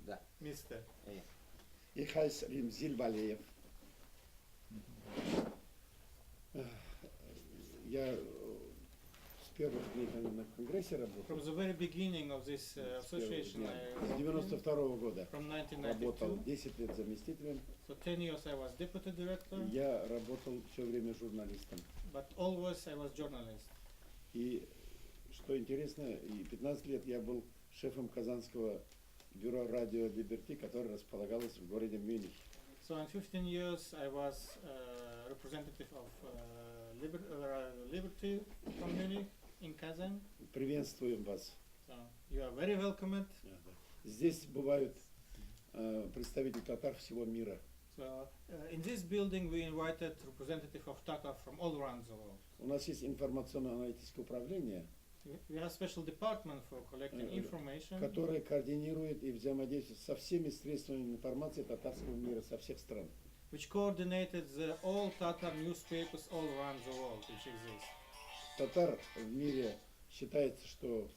Да. Мистер. Ich heiße Римзиль Валеев. Я с первых дней на Конгрессе работал. From the very beginning of this association, С 92 года from работал 1992, 10 лет заместителем. so 10 years I was deputy director, Я работал все время журналистом. but always I was journalist. И что интересно, и 15 лет я был шефом Казанского бюро радио Либерти, которое располагалось в городе Мюнхен. So in 15 years I was representative of Liberty from Munich in Kazan. Приветствуем вас. So you are very welcomed. Здесь бывают представители татар всего мира. So in this building we invited representative of Tatar from all around the world. У нас есть информационно-аналитическое управление, We have special department for collecting information, которое координирует и взаимодействует со всеми средствами информации татарского мира, со всех стран. which coordinated all Tatar newspapers all around the world which exist. Татар в мире считается, что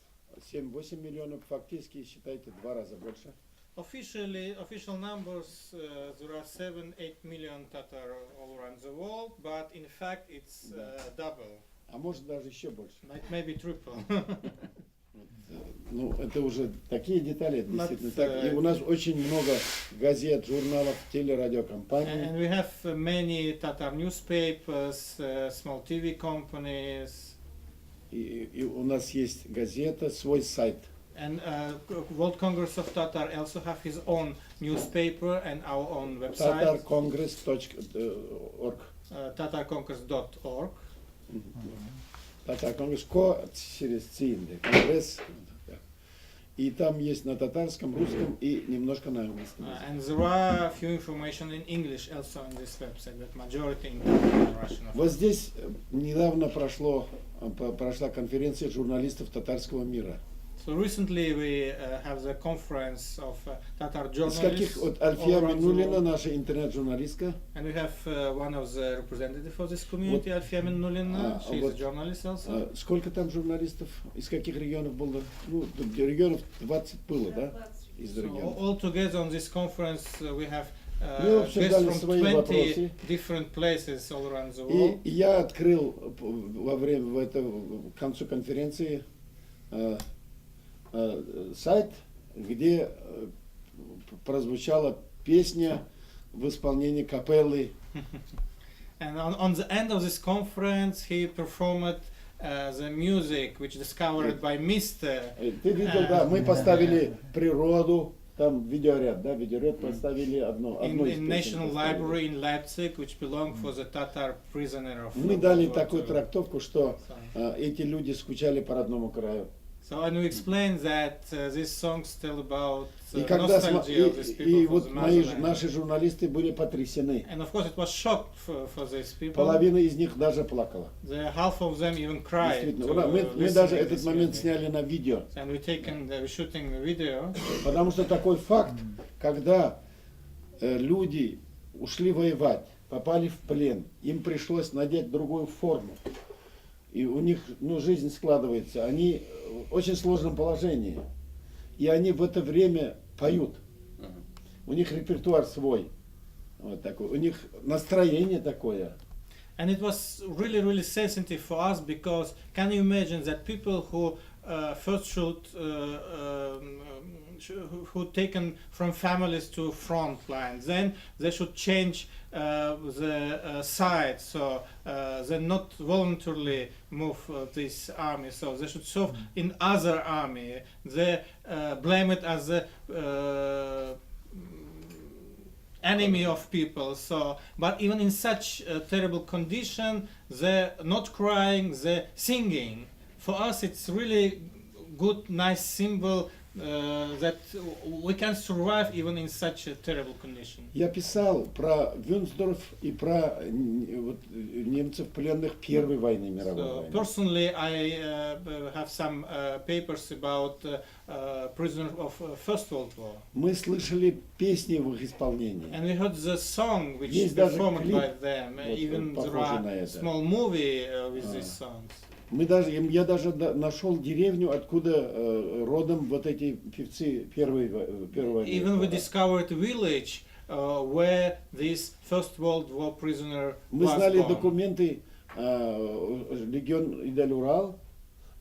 7-8 миллионов, фактически считайте 2 раза больше. Official numbers, there are 7-8 million Tatar all around the world, but in fact it's double, А может даже еще больше. maybe triple. Ну, это уже такие детали, это действительно But, так. И у нас очень много газет, журналов, телерадиокомпаний. And we have many Tatar newspapers, small TV companies, И у нас есть газета, свой сайт. and World Congress of Tatar also have his own newspaper and our own website, tatarcongress.org. tatarcongress.org. Татар-конгресс, через ЦИНД, конгресс. И там есть на татарском, русском и немножко на английском. And there are a few information in English also on this website, but majority in Tatar and Russian. Вот здесь недавно прошла конференция журналистов татарского мира. So recently we have the conference of Tatar Из journalists, каких вот all Альфия around the Минулина, world. наша интернет-журналистка. And we have one of the representatives of this community, Альфия Миннулина. She is a journalist also. Сколько там журналистов? Из каких регионов было? Ну, регионов 20 было, да? Из So регионов. all together on this conference we have Мы обсуждали guests from свои 20 вопросы. different places all around the world. И я открыл к концу конференции сайт, где прозвучала песня в исполнении капеллы. And on the end of this conference he performed the music which discovered by Mr. Ты видел, да, мы поставили природу, там видеоряд, да, видеоряд поставили одну in из песен National поставили. Library in Leipzig, which belonged for the Tatar prisoner of Мы дали World War такую II. трактовку, что эти люди скучали по родному краю. So and we explained that these songs tell about И когда nostalgia of these people и for вот the motherland. наши журналисты были потрясены. And of course it was shocked for these people. Половина из них даже плакала. Half of them even cried. Действительно, мы даже этот момент сняли на видео. And we're shooting the video. Потому что такой факт, когда люди ушли воевать, попали в плен, им пришлось надеть другую форму, и у них жизнь складывается, они в очень сложном положении, и они в это время поют. У них репертуар свой, вот такой, у них настроение такое. And it was really sensitive for us because can you imagine that people who first who taken from families to front lines, then they should change the side, so they not voluntarily move this army, so they should serve in other army. They blame it as the enemy of people. So, but even in such a terrible condition, they're not crying, they're singing. For us, it's really good, nice symbol that we can survive even in such a terrible condition. Я писал про Вюнсдорф и про немцев пленных Первой войны мировой. So personally, I have some papers about prisoners of First World War. Мы слышали песни в их исполнении. And we heard the song which is Есть даже performed клип, by them. вот, Even there похожий на are это. small movie with these songs. Я даже нашел деревню, откуда родом вот эти певцы первого Even we века. discovered a village where this First World War prisoner Мы was знали born. документы легион Идель-Урал,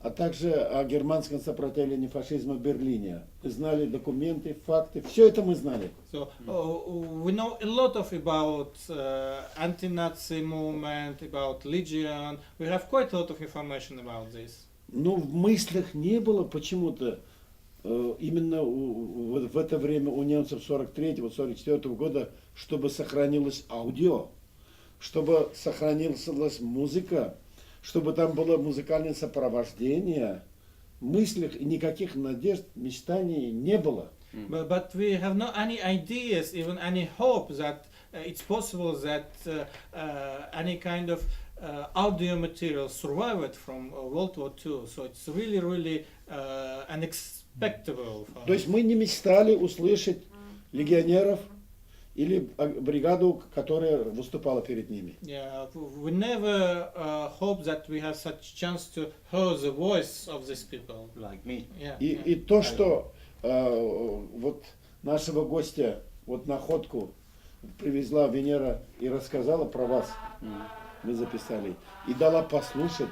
а также о германском сопротивлении фашизма в Берлине. Мы знали документы, факты, все это мы знали. So we know a lot about anti-Nazi movement, about Legion. We have quite a lot of information about this. Но в мыслях не было почему-то именно в это время у немцев 43-44 года, чтобы сохранилось аудио, чтобы сохранилась музыка, чтобы там было музыкальное сопровождение. В мыслях и никаких надежд, мечтаний не было. But we have no any ideas, even any hope that it's possible that any kind of audio material survived from World War II. So it's really, really unexpectable. То есть мы не мечтали услышать легионеров или бригаду, которая выступала перед ними. Yeah, we never hope that we have such chance to hear the voice of these people. Like me. Yeah, И то, что вот нашего гостя, вот находку привезла Венера и рассказала про вас, мы записали, и дала послушать.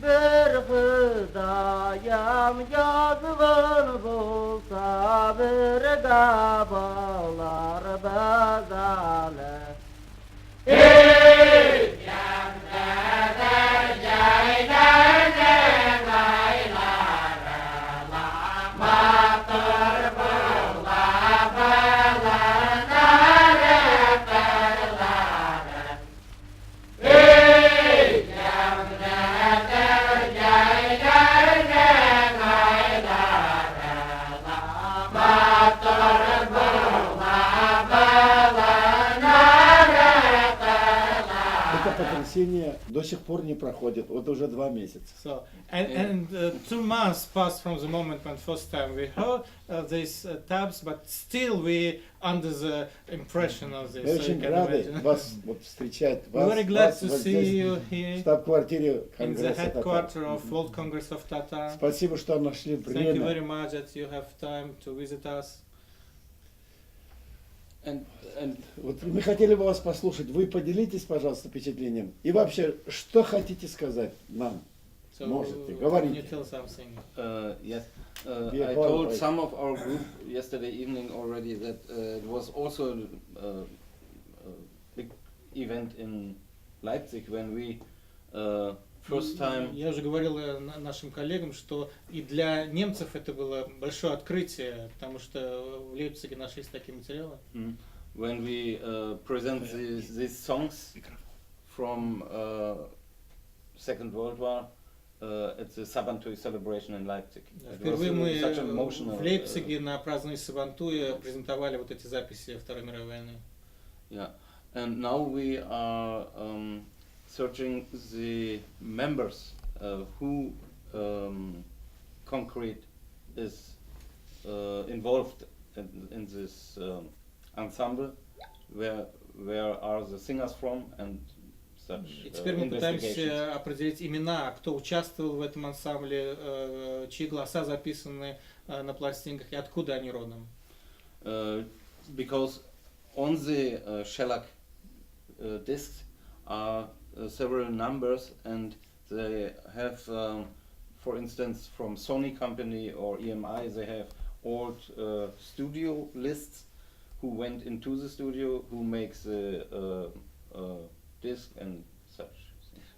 Bir Hüdayam yazgın bulsa bir gabalar bezale. Ey yamdadır yaylanır laylara lamaktır bulla belanır eferlere. Ey yamdadır yaylanır laylara lamaktır bulla belanır eferlere. Это потрясение до сих пор не проходит, вот уже 2 месяца. So and 2 months passed from the moment when first time we heard these tabs, but still we under the impression of this. Мы So you очень can рады imagine. вас вот встречать. We're very glad вас to вот see здесь, you в here штаб-квартире in the Конгресса Татар. headquarters of World Congress of Tatar. Спасибо, что нашли Thank you время. very much that you have time to visit us. And Вот мы хотели бы вас послушать. Вы поделитесь, пожалуйста, впечатлением. И вообще, что хотите сказать нам? So Можете, can you говорите. tell something? yes, We are I qualified. told some of our group yesterday evening already that it was also a big event in Leipzig when we first time Я уже говорил нашим коллегам, что и для немцев это было большое открытие, потому что в Лейпциге нашлись такие материалы. when we present these songs from Second World War at the Sabantui celebration in Leipzig. It was Впервые мы such an emotional, в Лейпциге на праздновании Сабантуя презентовали вот эти записи Второй мировой войны. yeah, and now we are searching the members who concrete is involved in this ensemble, where are the singers from and such. И теперь мы investigations. пытаемся определить имена, кто участвовал в этом ансамбле, чьи голоса записаны на пластинках и откуда они родом. Because on the shellac discs are several numbers, and they have, for instance, from Sony company or EMI, they have old studio lists, who went into the studio, who makes the disc and such.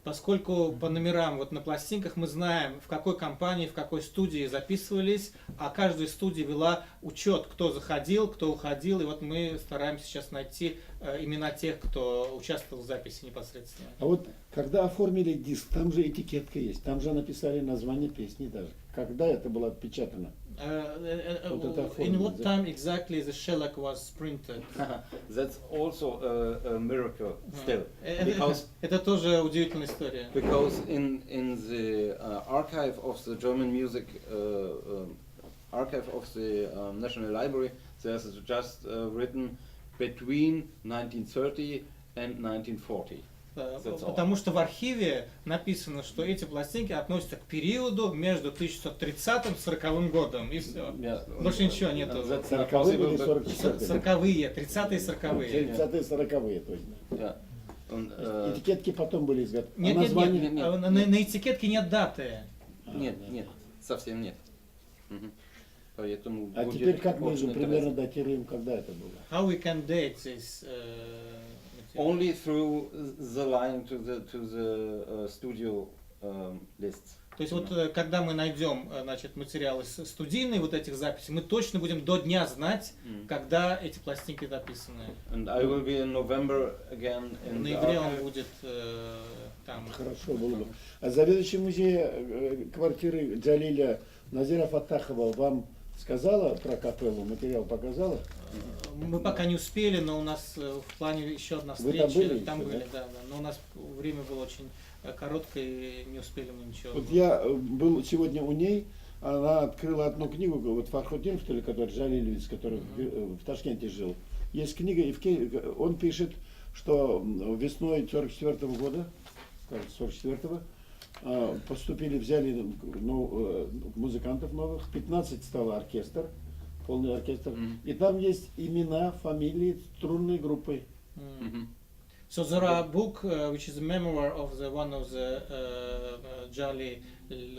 Поскольку по номерам вот на пластинках мы знаем, в какой компании, в какой студии записывались, а каждая студия вела учет, кто заходил, кто уходил, и вот мы стараемся сейчас найти имена тех, кто участвовал в записи непосредственно. А вот когда оформили диск, там же этикетка есть, там же написали название песни даже. Когда это было отпечатано? Вот это In оформлено, what да. time exactly the shellac was printed? That's also a miracle still, because Это тоже удивительная история. in the archive of the German music archive of the National Library, there's just written between 1930 and 1940. That's all. Потому что в архиве написано, что эти пластинки относятся к периоду между 1930 и 1940 годом, и все. Yeah. Больше ничего нету. That's not 40-е possible, или but- 44-е? 40-е, 30-е, 40-е. 30-е, 40-е, точно. Yeah. Und, Этикетки потом были изготовлены. Нет, А нет, название? нет, нет, на этикетке нет даты. нет, нет, совсем нет. Мгм. Поэтому А будет теперь как мы очень примерно интересно. датируем, когда это было? How we can date this material? Only through the line to the studio lists. То есть вот когда мы найдем значит, материалы студийные вот этих записей, мы точно будем до дня знать, когда эти пластинки записаны. And I will be in November again В in the ноябре он archive. будет там. Хорошо было бы. А заведующий музея квартиры Джалиля Назира Фаттахова вам сказала про капеллу, материал показала? Мы пока не успели, но у нас в плане еще одна Вы встреча. там были Там еще, были, да? да? Но у нас время было очень короткое, и не успели мы ничего. Вот я был сегодня у ней, она открыла одну книгу, вот Фархудин, что ли, который Джалилевец, который в Ташкенте жил. Есть книга, и он пишет, что весной 44-го года, кажется, 44-го, поступили, взяли музыкантов новых, 15 стало оркестр, полный оркестр, и там есть имена, фамилии струнной группы. Mhm. So there are a book which is a memoir of the one of the Jali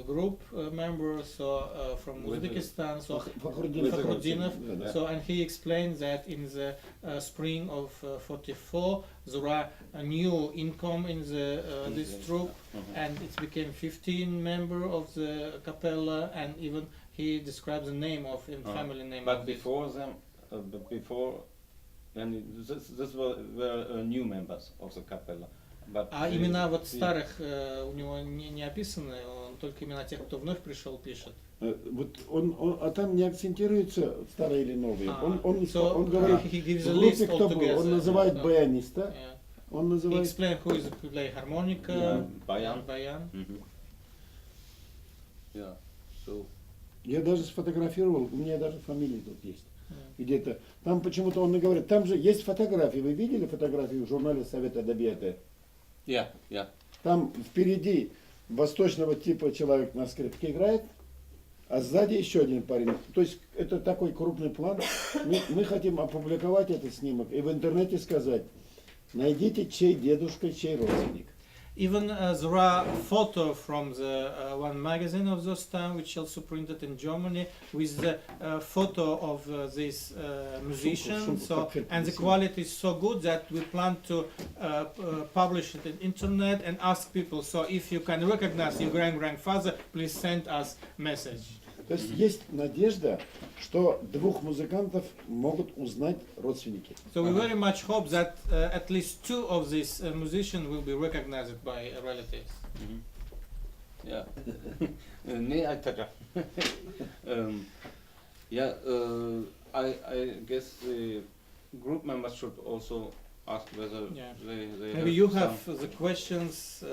group members, so from Uzbekistan, so Фахрудинов. Fakhruddinov. Да, да. So and he explains that in the spring of 44 there are a new income in the this troupe, and it became 15 member of the capella, and even he describes the name of family name. But of this. before them, before, and this were new members of the capella. But А the- имена вот the- старых у него не описаны, он только имена тех, кто вновь пришел, пишет. Вот а там не акцентируется старые или новые. Он So, говорит, he gives a в группе list кто был, altogether. он называет Yeah. баяниста, Yeah. он He называет... explains who is play harmonica, Yeah, bayan. bayan. Mhm. Yeah. So Я даже сфотографировал, у меня даже фамилия тут есть. Где-то. Там почему-то он и говорит, там же есть фотографии. Вы видели фотографии в журнале Совета Адабиата? yeah, yeah. Там впереди восточного типа человек на скрипке играет, а сзади еще один парень. То есть это такой крупный план. Мы хотим опубликовать этот снимок и в интернете сказать, найдите, чей дедушка, чей родственник. Even there are photo from the one magazine of those time, which also printed in Germany, with the photo of this musician. So, and the quality is so good that we plan to publish it on internet and ask people. So, if you can recognize your grandfather, please send us message. То есть есть надежда, что двух музыкантов могут узнать родственники. So we very much hope that at least two of these musicians will be recognized by relatives. Yeah. Nee, Alter. Yeah, I guess the group members should also ask whether Yeah. they Maybe you some have the questions.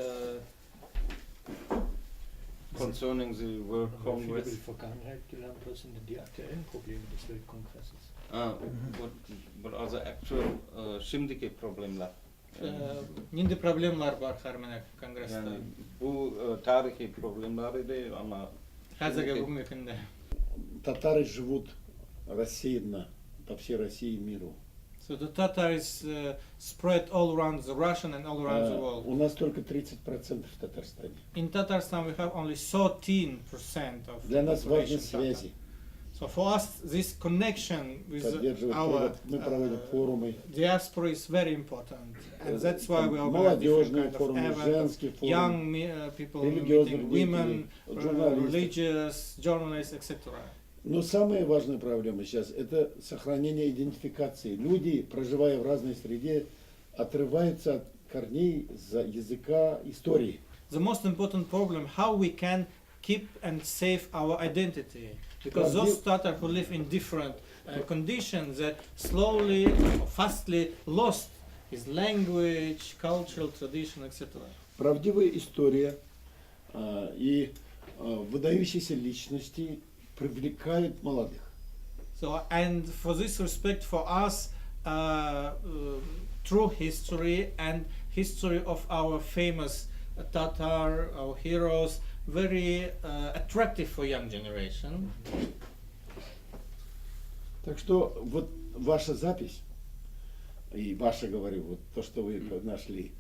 concerning the World Haben wir viel über Congress. die Vergangenheit gelernt, was sind denn die aktuellen Probleme des Weltkongresses? What are the actual şimdiki problemler? Нинди проблемлар бар Харменак конгресста. Yani bu tarihi problemlerdi ama Хәзерге şimdiki- бүгенге көндә. Татары живут рассеянно по всей России и миру. So the Tatars spread all around the Russian and all around the world. У нас только 30% в Татарстане. In Tatarstan we have only 13% of Для нас важны population Tatar. связи, So for us this connection with поддерживать our мы проводим форумы, diaspora is very important, and that's why we organize different молодежные kind of форумы, events. женские форумы, Young people религиозных meeting women, деятелей, журналистов. religious, journalists, etc. Но самая важная проблема сейчас – это сохранение идентификации. Люди, проживая в разной среде, отрываются от корней языка, истории. The most important problem how we can keep and save our identity. because those Tatars who live in different conditions, they slowly, fastly lost his language, cultural tradition, etc. Правдивая история и выдающиеся личности привлекают молодых. So, and for this respect, for us, true history and history of our famous Tatar, our heroes, very attractive for young generation. Так что вот ваша запись, и ваша, говорю, вот то, что вы нашли,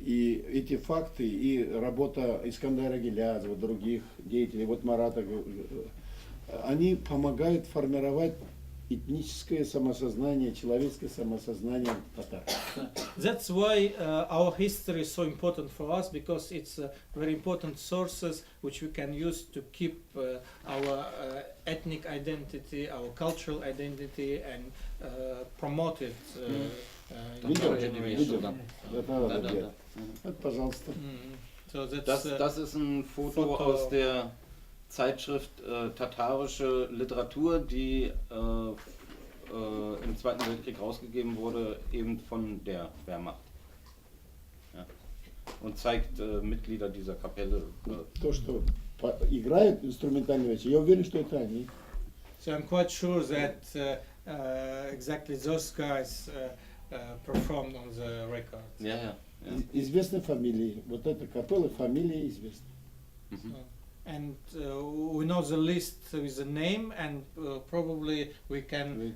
и эти факты, и работа Искандера Гилязова, других деятелей, вот Марата, они помогают формировать этническое самосознание, человеческое самосознание татар. That's why our history is so important for us, because it's very important sources which we can use to keep our ethnic identity, our cultural identity, and promote it in our generation. Да. Вот, пожалуйста. So that's, Das ist ein Foto aus der Zeitschrift Tatarische Literatur, die im Zweiten Weltkrieg rausgegeben wurde, eben von der Wehrmacht. Ja. Und zeigt Mitglieder dieser Kapelle. То, что играют инструментальные вещи, я уверен, что это они. So I'm quite sure that exactly those guys performed on the record. Ja. Известны фамилии. Вот эта капелла, фамилии известны. And we know the list with the name, and probably we can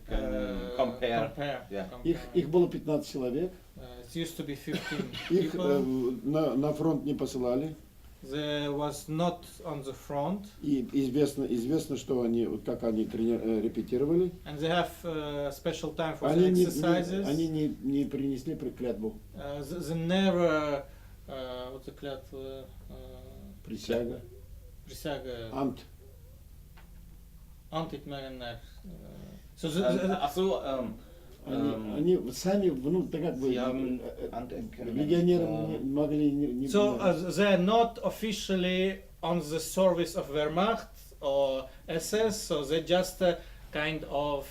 compare. Yeah. Их было 15 человек. It used to be 15 Их people. на фронт не посылали. There was not on the front. И известно, что они, как они репетировали. And they have special time for the Они exercises. они не принесли клятву. The never, what's the клятва? Присяга. Присяга. Амт. Антитмеренер. Ach so, Они сами, ну, так как бы, легионерам могли не... So they are not officially on the service of Wehrmacht or SS, so they're just kind of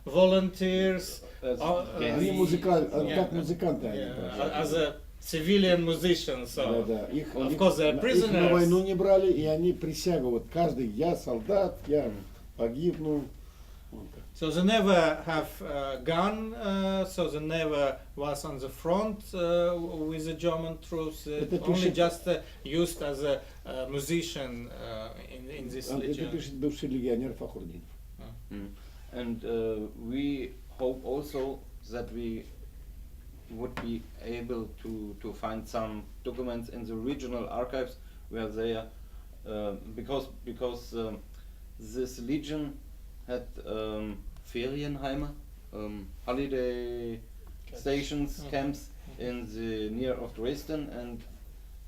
volunteers. Они как музыканты. As a civilian musician, so Да. of course they are Их на prisoners. войну не брали, и они присягу, вот каждый, я солдат, я погибну. So they never have gun, so they never was on the front with the German troops. Only just used as a musician in this Это legion. пишет бывший легионер Фахрудинов. and we hope also that we would be able to find some documents in the regional archives where they are, because this legion had Ferienheime, holiday stations, camps in the near of Dresden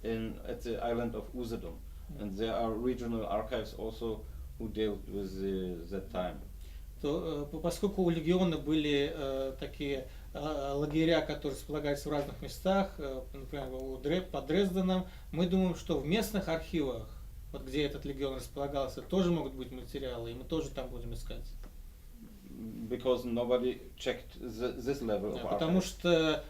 and at the island of Usedom, and there are regional archives also who dealt with that time. То, поскольку у легиона были такие лагеря, которые располагаются в разных местах, например, под Дрезденом, мы думаем, что в местных архивах, вот где этот легион располагался, тоже могут быть материалы, и мы тоже там будем искать. Because nobody checked this level of Потому archives. что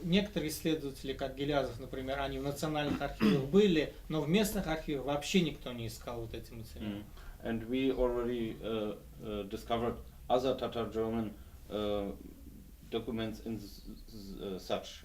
некоторые исследователи, как Гилязов, например, они в национальных архивах были, но в местных архивах вообще никто не искал вот эти материалы. And we already discovered other Tatar German documents in such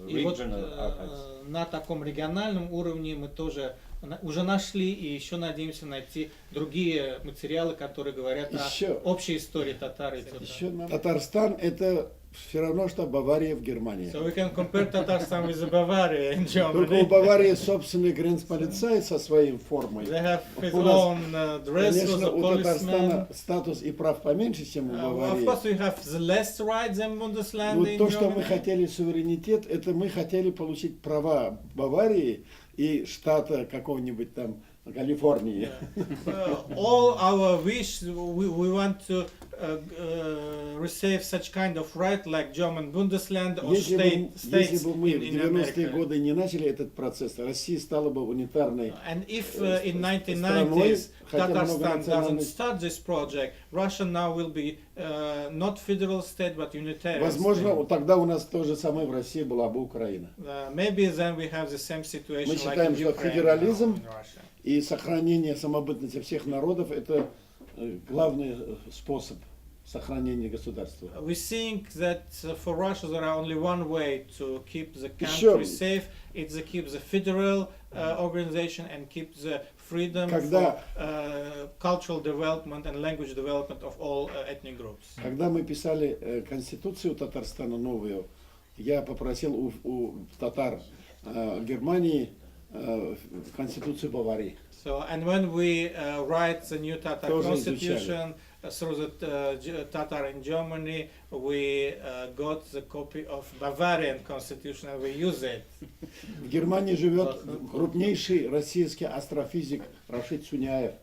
И вот regional archives. на таком региональном уровне мы тоже уже нашли и еще надеемся найти другие материалы, которые говорят Еще. о общей истории татар и Еще Татарстан это все равно, что Бавария в Германии. So we can compare Tatarstan with Bavaria in Только у Germany. Баварии собственный гренцполицай со своей формой. They have his У нас, own dress for конечно, the у policemen. Татарстана статус и прав поменьше, чем у Of Баварии. course, we have the less rights than Bundesland Но in то, что мы Germany. хотели суверенитет, это мы хотели получить права Баварии и штата какого-нибудь там Калифорнии. All our wish, we want to receive such kind of right like German Bundesland or Если states бы мы в in 90-е America. годы не начали этот процесс, Россия стала бы унитарной And if in страной, 1990s хотя много Tatarstan doesn't национальностей. start this project, Russia now will be not federal state but unitarian Возможно, state. вот тогда у нас то же самое в России была бы Украина. Maybe then we have the same situation Мы like считаем, in что Ukraine федерализм now in Russia. и сохранение самобытности всех народов – это главный способ сохранения государства. We think that for Russia there are only one way to keep the Еще- country safe. It's to keep the federal organization and keep the freedom Когда- for cultural development and language development of all ethnic groups. Когда мы писали Конституцию Татарстана новую, я попросил у татар Германии Конституцию Баварии. So, and when we write the new Tatar Тоже constitution through the Tatar in Germany, we got the copy of Bavarian constitution and we use it. В Германии живет крупнейший российский астрофизик Рашид Суняев.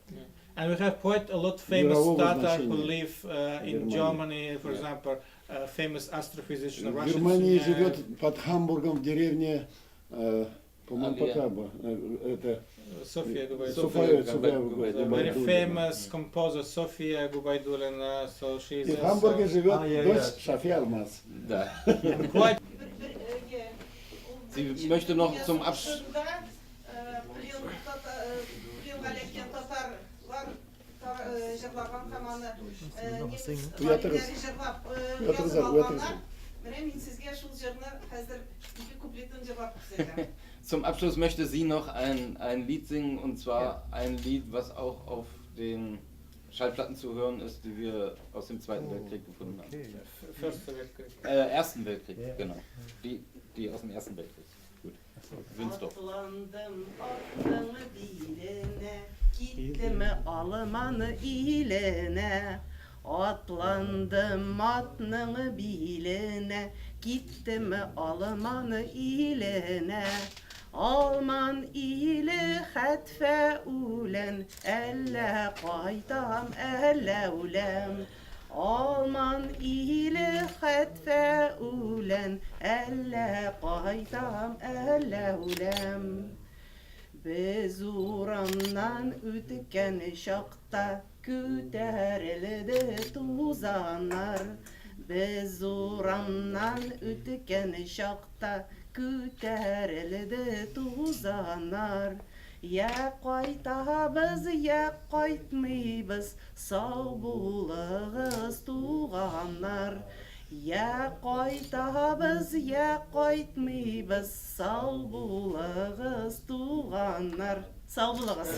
And we have quite a lot famous Мирового Tatar who значения. live in Германии. Germany, for example, famous astrophysician В Russian Германии Sunayev. живет под Хамбургом в деревне, по-моему, Алия. Потаба. Это Sofia Gubaidulina. София The very Губайдулина. famous composer Sofia Gubaidulina, so she is И в Хамбурге also живет я. дочь Шафи Алмаз. Da. quite Sie möchte noch zum Abschluss. Zum Abschluss möchte sie noch ein Lied singen, und zwar ein Lied, was auch auf den Schallplatten zu hören ist, die wir aus dem Zweiten Weltkrieg gefunden haben. first Weltkrieg. Ersten Weltkrieg, Ja. genau. Die aus dem Ersten Weltkrieg. Gut. Sind's doch. Atlandım atның биленә, киттем Алманы иленә. Atlandım atның биленә, киттем Алманы иленә. Алман иле хәтфә үлән, әллә кайтам, әллә үләм. Алман иле хәтфә үлән, әллә кайтам, әллә үләм. Без урамнан үткән чакта күтәрелде тузаннар. Без урамнан үткән чакта күтәрелде тузанар. Я кайтабыз, я кайтмыйбыз, сау булыгыз туганнар. Я кайтабыз, я кайтмыйбыз, сау булыгыз туганнар. Сау булыгыз.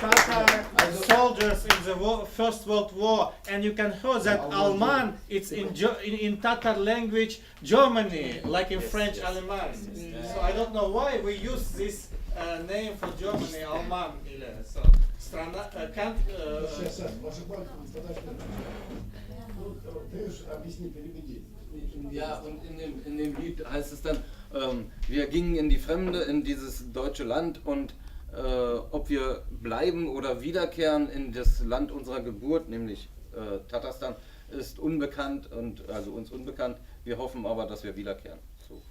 Tatar soldiers in the First World War, and you can hear that Alman, it's in Tatar language Germany, like in French Allemand. So I don't know why we use this name for Germany, Alman. So страна can't. Ja, und in dem Lied heißt es dann, wir gingen in die Fremde, in dieses deutsche Land, und ob wir bleiben oder wiederkehren in das Land unserer Geburt, nämlich Tatarstan, ist unbekannt, und also uns unbekannt. Wir hoffen aber, dass wir wiederkehren. So.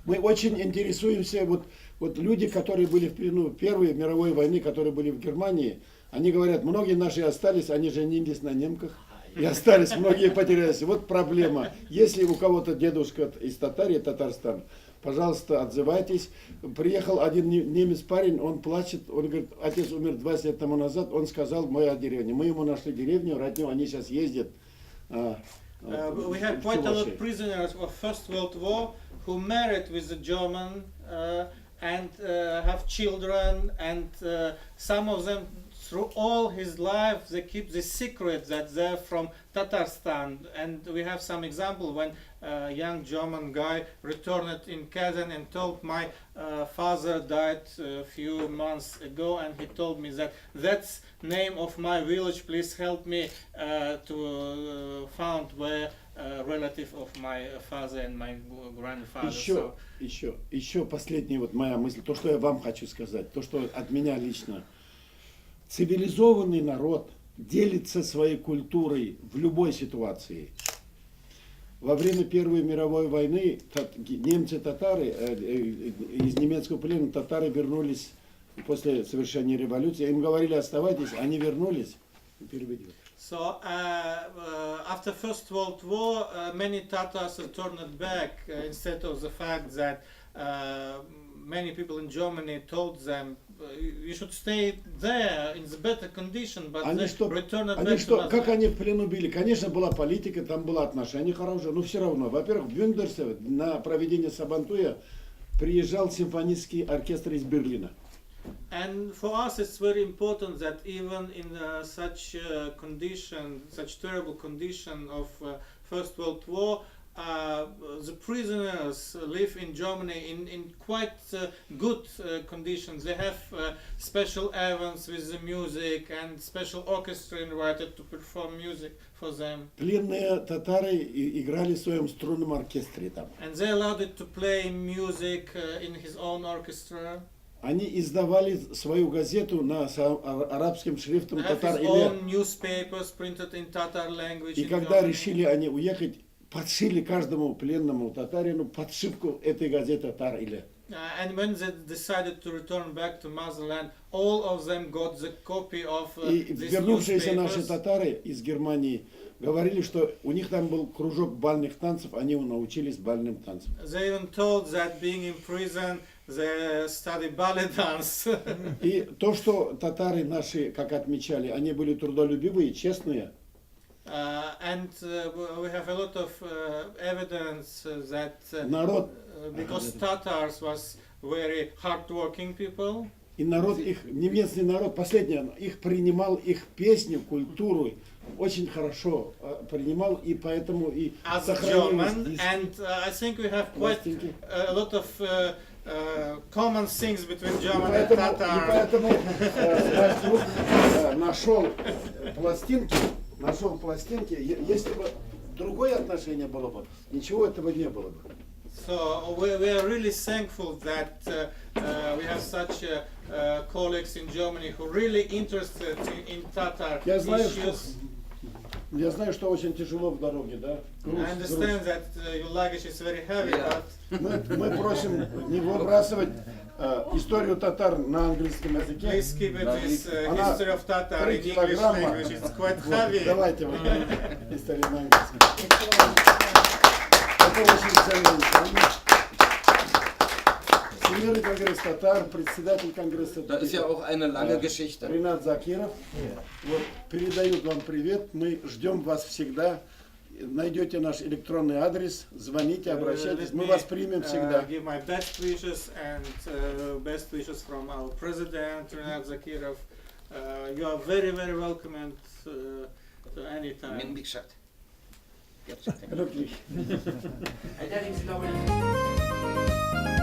Мы очень интересуемся, вот люди, которые были в плену Первой мировой войны, которые были в Германии, они говорят, многие наши остались, они женились на немках, и остались, многие потерялись. Вот проблема. Если у кого-то дедушка из Татарии, Татарстан, пожалуйста, отзывайтесь. Приехал один немец парень, он плачет, он говорит, отец умер 20 лет тому назад, он сказал, моя деревня. Мы ему нашли деревню, родню, они сейчас ездят. We had quite a lot of prisoners of First World War who married with the German and have children, and some of them through all his life they keep the secret that they're from Tatarstan. And we have some example when a young German guy returned in Kazan and told, my father died a few months ago, and he told me that that's name of my village, please help me to found where relative of my father and my grandfather. Еще последняя вот моя мысль, то, что я вам хочу сказать, то, что от меня лично. Цивилизованный народ делится своей культурой в любой ситуации. во время Первой мировой войны немцы-татары, из немецкого плена татары вернулись после совершения революции. Им говорили оставайтесь, они вернулись. Переведет. So after First World War, many Tatars returned back instead of the fact that many people in Germany told them you should stay there in the better condition, but they returned back to Motherland. Как они в плену били? Конечно, была политика, там было отношение хорошее, но все равно. Во-первых, в Бюндерсе на проведение Сабантуя приезжал симфонический оркестр из Берлина. And for us, it's very important that even in such condition, such terrible condition of First World War, the prisoners live in Germany in quite good conditions. They have special events with the music and special orchestra invited to perform music for them. Пленные татары играли в своем струнном оркестре там. And they allowed it to play music in his own orchestra. Они издавали свою газету на арабским шрифтом татар Иле. И когда решили они уехать, подшили каждому пленному татарину подшивку этой газеты татар Иле. And when they decided to return back to Motherland, all of them got the copy of И these вернувшиеся наши newspapers. татары из Германии говорили, что у них там был кружок бальных танцев, они научились бальным танцам. They even told that being in prison, they studied ballet dance. И то, что татары наши, как отмечали, они были трудолюбивые, честные. And we have a lot of evidence that Народ, because Tatars was very hardworking people. и народ их, немецкий народ, последнее, их принимал, их песню, культуру очень хорошо принимал, и поэтому и As a German, сохранились. and I think we have quite a lot of common things between German and Tatar. Поэтому наш друг нашел пластинки, если бы другое отношение было бы, ничего этого не было бы. So we are really thankful that we have such colleagues in Germany who are really interested in Tatar issues. Я знаю, что очень тяжело в дороге, да? I understand that your luggage is very heavy, but Мы просим не выбрасывать историю татар на английском языке. please keep it this Она history of Tatar in 3 English килограмма. language. It's quite Вот, heavy. давайте вот историю на английском. Это очень ценно. Всемирный конгресс татар, председатель конгресса Da ist ja auch eine lange Geschichte. Ринат Закиров. Вот, передают вам привет. Мы ждем вас всегда. Найдете наш электронный адрес, звоните, обращайтесь. Мы вас примем всегда. Give my best wishes and best wishes from our president Rinat Zakirov. You are very welcome and to any time. Min Bikşat. Glücklich. Allerdings glaube ich.